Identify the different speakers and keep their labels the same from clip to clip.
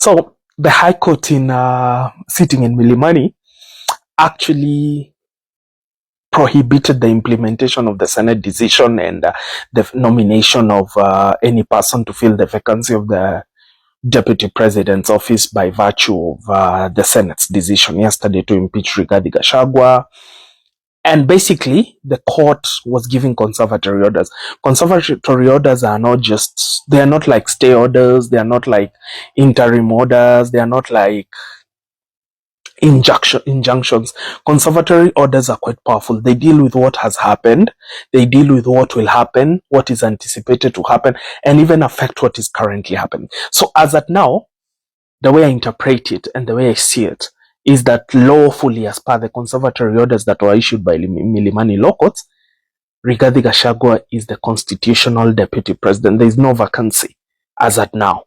Speaker 1: So the High Court in sitting in Milimani actually prohibited the implementation of the Senate decision and the nomination of any person to fill the vacancy of the Deputy President's office by virtue of the Senate's decision yesterday to impeach Rigathi Gachagua. And basically, the court was giving conservatory orders. Conservatory orders are not just, they are not like stay orders, they are not like interim orders, they are not like injunctions. Conservatory orders are quite powerful. They deal with what has happened, they deal with what will happen, what is anticipated to happen, and even affect what is currently happening. So as at now, the way I interpret it and the way I see it is that lawfully, as per the conservatory orders that were issued by Milimani law courts, Rigathi Gachagua is the constitutional deputy president. There is no vacancy as at now,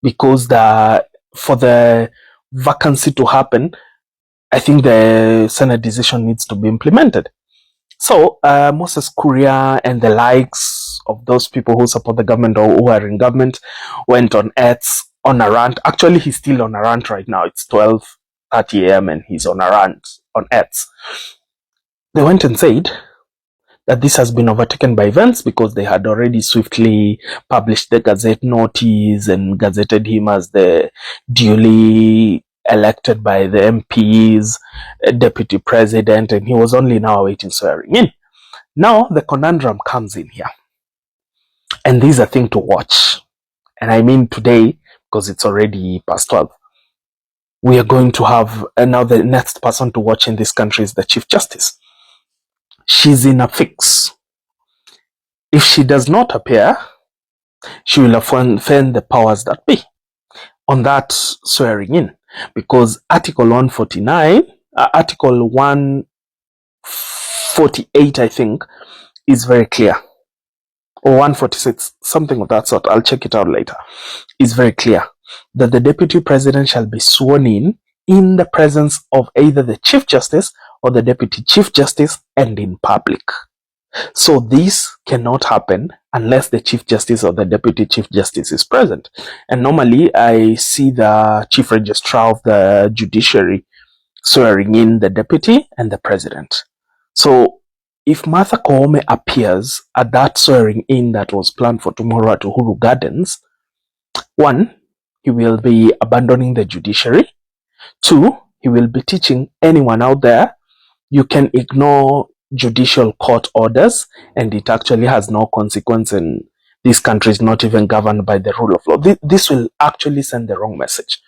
Speaker 1: because for the vacancy to happen, I think the Senate decision needs to be implemented. So Moses Kuria and the likes of those people who support the government or who are in government went on X on a rant. Actually, he's still on a rant right now. It's 12:30 a.m. and he's on a rant on X. They went and said that this has been overtaken by events because they had already swiftly published the Gazette notice and gazetted him as the duly elected by the MPs deputy president, and he was only now awaiting swearing in. Now the conundrum comes in here, and this is a thing to watch. And I mean today, because it's already past 12. We are going to have, now the next person to watch in this country is the Chief Justice. She's in a fix. If she does not appear, she will offend the powers that be on that swearing in, because Article 149, Article 148, I think, is very clear. Or 146, something of that sort. I'll check it out later. Is very clear that the Deputy President shall be sworn in the presence of either the Chief Justice or the Deputy Chief Justice and in public. So this cannot happen unless the Chief Justice or the Deputy Chief Justice is present. And normally I see the Chief Registrar of the Judiciary swearing in the Deputy and the President. So if Martha Koome appears at that swearing in that was planned for tomorrow at Uhuru Gardens, 1, he will be abandoning the judiciary. 2, he will be teaching anyone out there you can ignore judicial court orders and it actually has no consequence, and this country is not even governed by the rule of law. This will actually send the wrong message.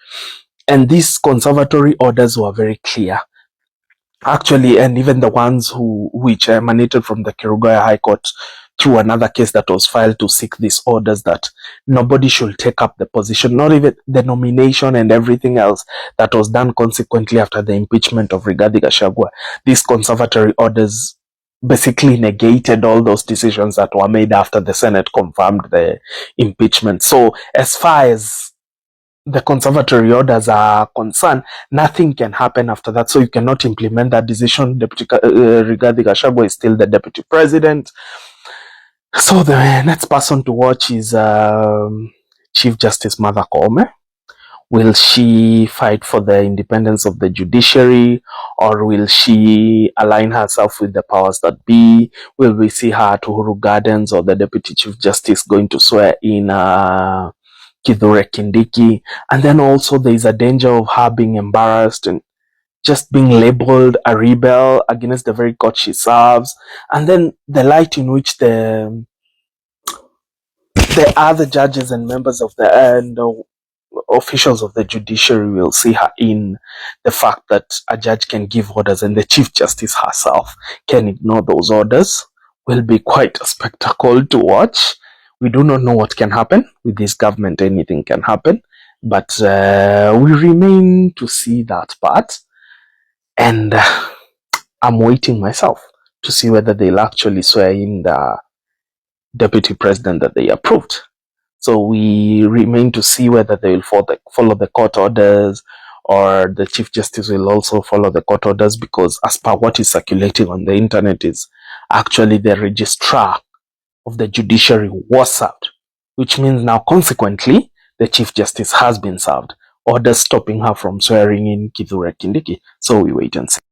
Speaker 1: And these conservatory orders were very clear. Actually, and even the ones which emanated from the Kerugoya High Court through another case that was filed to seek these orders that nobody should take up the position, not even the nomination and everything else that was done consequently after the impeachment of Rigathi Gachagua. These conservatory orders basically negated all those decisions that were made after the Senate confirmed the impeachment. So as far as the conservatory orders are concerned, nothing can happen after that. So you cannot implement that decision. Deputy Rigathi Gachagua is still the Deputy President. So the next person to watch is Chief Justice Martha Koome. Will she fight for the independence of the judiciary, or will she align herself with the powers that be? Will we see her at Uhuru Gardens, or the Deputy Chief Justice going to swear in Kindiki? And then also there is a danger of her being embarrassed and just being labeled a rebel against the very court she serves. And then the light in which the other judges and members of the officials of the judiciary will see her in, the fact that a judge can give orders and the Chief Justice herself can ignore those orders, will be quite a spectacle to watch. We do not know what can happen with this government. Anything can happen, but we remain to see that part, and I'm waiting myself to see whether they'll actually swear in the Deputy President that they approved. So we remain to see whether they will follow the court orders, or the Chief Justice will also follow the court orders, because as per what is circulating on the internet is actually the registrar of the judiciary was served, which means now consequently the Chief Justice has been served, orders stopping her from swearing in Kithure Kindiki. So we wait and see.